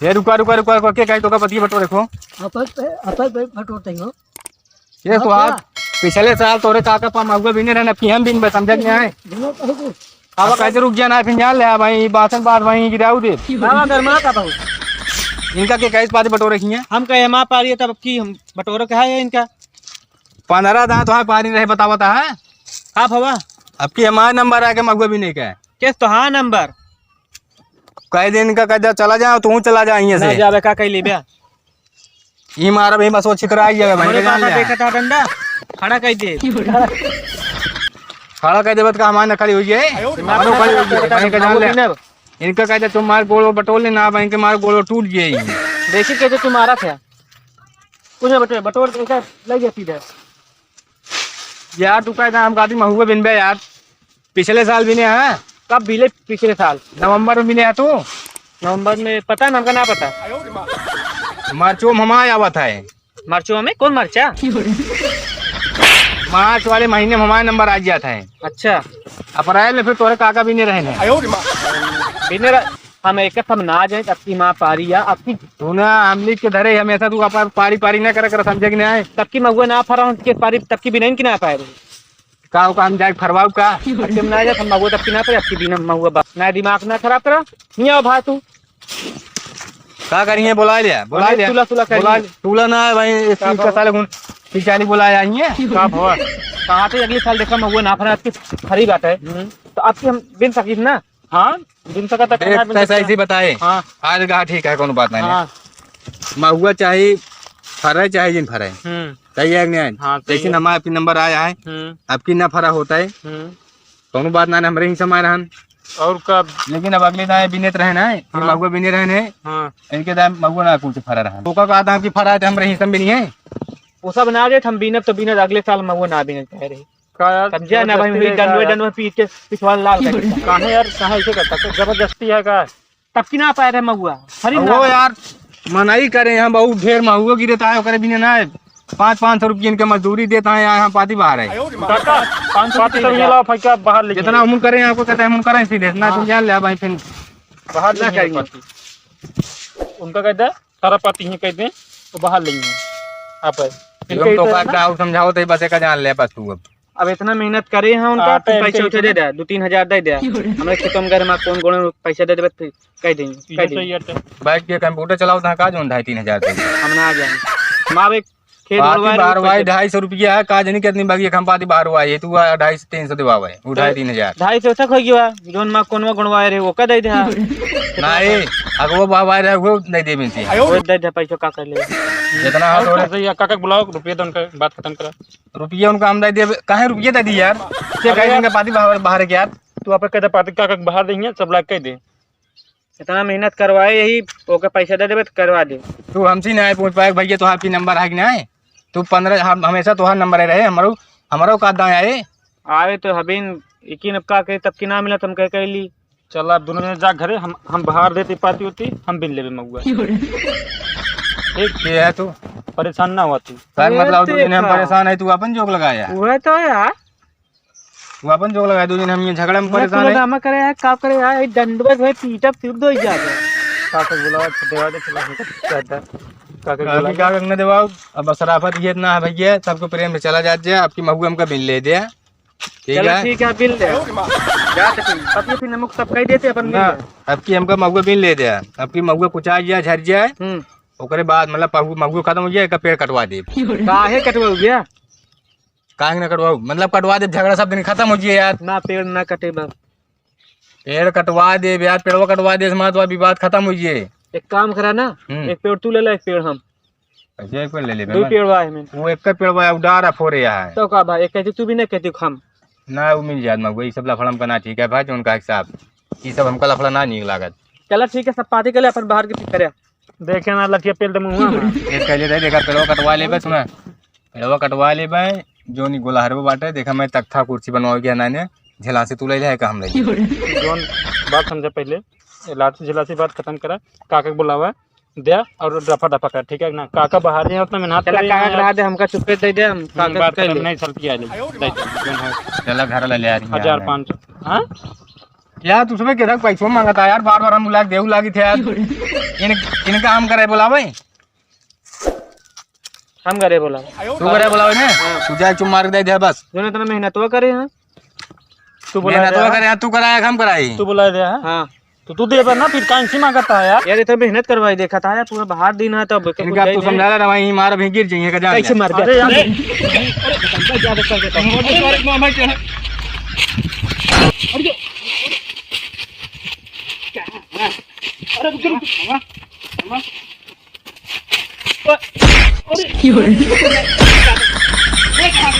ये रुका रुका रुका रुका के कहीं तो का पति बटो देखो अपन बटोरते हो ये तो आज पिछले साल तोरे काका पा मगुआ बिने रहना पीएम बिन समझ नहीं आए अब कैसे रुक जाना है फिर जान ले भाई बासन बात वहीं गिराऊ दे बाबा गरमा का बहुत इनका के कैसे पाती बटो रखी है हम कहे मां पारी तब की हम बटोरो कहा है इनका 15 दांत तो पानी रहे बतावता है हाँ भवा अब की हमारा नंबर आके मगुआ बिने का किस तो हाँ नंबर कई दिन का कदा चला जाओ तू चला जा यहीं से जावे का कह लेबे ई मारा भाई मसो छिकराई जगह भाई मेरे पास देखा था डंडा खड़ा कह दे खड़ा कह देबत का हमारे खड़ी हुई है मारो खड़ी हुई है कहीं का जान ले इनका कहते तुम मार गोल बटोल ना भाई के मार गोल टूट गई देखी कहते तुम्हारा था कुछ बटोर बटोर कैसा लग गया सीधा यार तू कहता हम गाती महुआ बिनबे यार पिछले साल बिने है कब बिले पिछले साल नवंबर में बिने है तू नवंबर में पता है हमका ना पता मार्चो में हमारा आवत है मरचो में कौन मरचा मार्च वाले महीने में हमारा नंबर आ जाता है अच्छा अप्रैल में फिर तोरे काका बिने रहने बिने हम एक हम ना जाए आपकी माँ पारी या आपकी तू ना आमली के धरे हमेशा तू अपन पारी पारी ना कर समझे कि नहीं तब की मगुआ ना फरा के पारी तब की बिना की ना पाए का हम जाए फरवाऊ का तुम ना जाए हम मगुआ तब की ना पाए आपकी बिना मगुआ ना दिमाग ना खराब करा नहीं आओ भा तू का करिए बुला लिया तुला ना भाई इसका साले गुण पिचाली बुलाया है का भवा कहाँ पे अगले साल देखा मगुआ ना फरा आपकी खरी बात है तो आपकी हम बिन सकी ना हाँ बिन सका तक ऐसी बताए हाँ आज कहा ठीक है कौन बात नहीं हाँ महुआ चाहे फरे चाहे जिन फरे सही है नहीं हाँ जैसे हमारा आपकी नंबर आया है आपकी ना फरा होता है कौन बात ना हमारे ही समय रहन और कब लेकिन अब अगले दाएं बिनेत रहना है महुआ बिने रहने इनके दाएं महुआ ना कुछ फरा रहा तो का आपकी फरा है हम रही सब बिनी है वो सब ना हम बीनब तो बीनब अगले साल मगुआ ना बीनब कह रहे समझे ना भाई डंडवे पीट के पिछवाड़ लाल कहाँ यार कहाँ ऐसे करता तो जबरदस्ती है का तब की ना पाए रहे मगुआ वो यार मनाई करे हम बहुत ढेर महुआ गिरता है करे बिने ना 500 रुपये इनके मजदूरी देता है यहाँ पाती बाहर है जितना हम करें आपको कहते हैं हम करें सीधे ना तुम जान ले भाई फिर बाहर ना करेंगे उनका कहते हैं सारा पाती ही कहते हैं तो बाहर लेंगे आप तो समझाओ तो बस का जान ले बस तू अब इतना मेहनत करे हैं उनका पैसा उठे दे दे 2-3 हजार दे दे हमारे खेतों में घर में कौन कौन पैसा दे दे कह देंगे बैठ के कंप्यूटर चलाओ तो का जो 2.5-3 हजार हम ना आ जाएंगे माँ बाहर 250 रुपया है काज नहीं कितनी बाकी हम पाती बाहर हुआ है तू 250-300 दिवा है 2.5-3 हजार 250 तक हो गया जोन माँ कौन गुणवा रहे वो का दे दे नहीं अगर वो बाबा रहे वो नहीं दे मिलती वो दे दे पैसा का कर ले जितना थोड़ा काका बुलाओ रुपये तो उनका बात खत्म करा रुपये उनका हम दे दे काहे रुपये दे दी यार क्या कह देंगे पाती बाहर के यार तू आप कहते पाती काका बाहर देंगे सब लाख कह दे इतना मेहनत करवाए यही ओके पैसा दे दे करवा दे तू हमसे नहीं पूछ पाए भैया तो आपकी नंबर है कि नहीं तू 15 हमेशा तुहार नंबर रहे हमारो का दाएं आए तो हबीन यकीन का कहे तब की ना मिला तुम कह कह ली चल आप दोनों ने जा घरे हम बाहर देती पाती होती हम बिन लेवे मगुआ ठीक है तू परेशान ना हुआ तू मतलब 2 दिन हम परेशान है तू अपन जोक लगाया वो तो यार तू अपन जोक लगाया 2 दिन हम ये झगड़ा में परेशान है ड्रामा करे यार का करे यार डंडवे में पीटा फिर दो ही जाता काका बुलावा देवा दे चला कहता काका क्या करने देवाओ अब शराफत ये इतना है भैया सबको प्रेम में चला जाए आपकी महुआ हमका बिल ले दे ठीक है बिल दे जा तक फिर नमक सब कह देते अपन आपकी हमका महुआ बिल ले दे आपकी महुआ कुचा जाए झड़ जाए ओकरे बाद मतलब महुआ खत्म हो जाए का पेड़ कटवा दे काहे कटवा गया काहे ना कटवाओ मतलब कटवा दे झगड़ा सब दिन खत्म हो जाए यार ना पेड़ ना कटे बस पेड़ कटवा दे यार पेड़वा कटवा दे हमारा विवाद खत्म हो जाए एक काम करा ना एक पेड़ तू ले ले एक पेड़ हम एक पेड़ ले ले 2 पेड़ वाए में वो एक का पेड़ वाया उडारा फोरे है तो का भाई एक कहती तू भी नहीं कहती हम ना वो मिल जात मगुआ सब लफड़म करना ठीक है भाई उनका हिसाब ये सब हमका लफड़ा ना नहीं लागत चला ठीक है सब पार्टी के लिए अपन बाहर की करे देखे ना लखिया पेड़ दे मुंह में एक कहले रहे देखा पेड़वा कटवा लेबे सुना पेड़वा कटवा लेबे जो नहीं गोलाहरबो बाटे देखा मैं तख्ता कुर्सी बनवाओ के नाने झलासी तू ले है का हम ले जोन बात समझे पहले लाठी झलासी बात खत्म करा काका बुलावा दे और रफा दफा कर, ठीक है ना? काका बाहर नहीं उतना मेहनत चला काका करा दे, हमका चुपे दे दे, हम काका बात कर कर ले। नहीं चलती है। चला घर ले यार 1500। हाँ यार तू सुबह किधर पैसों मांगता यार, बार बार हम बुला देऊ लागी थे यार। इन काम करे बोला भाई, हम करे बोला तू करे बोला भाई ने, तू जाए चुम मार दे दे बस। जो इतना मेहनत वो करे हैं। तू बोला बोला तो करे यार, तू कराया हम कराई। तू बुला दे। हाँ हाँ तो तू दे पर ना, फिर काहे से मांगता है यार? यार इतना मेहनत करवाई, देखा था यार पूरा बाहर दिन है, तब इनका तू समझा रहा भाई, मार भी गिर जाइए का जान। कैसे मार अरे यार ज्यादा कर देता हूँ। देखा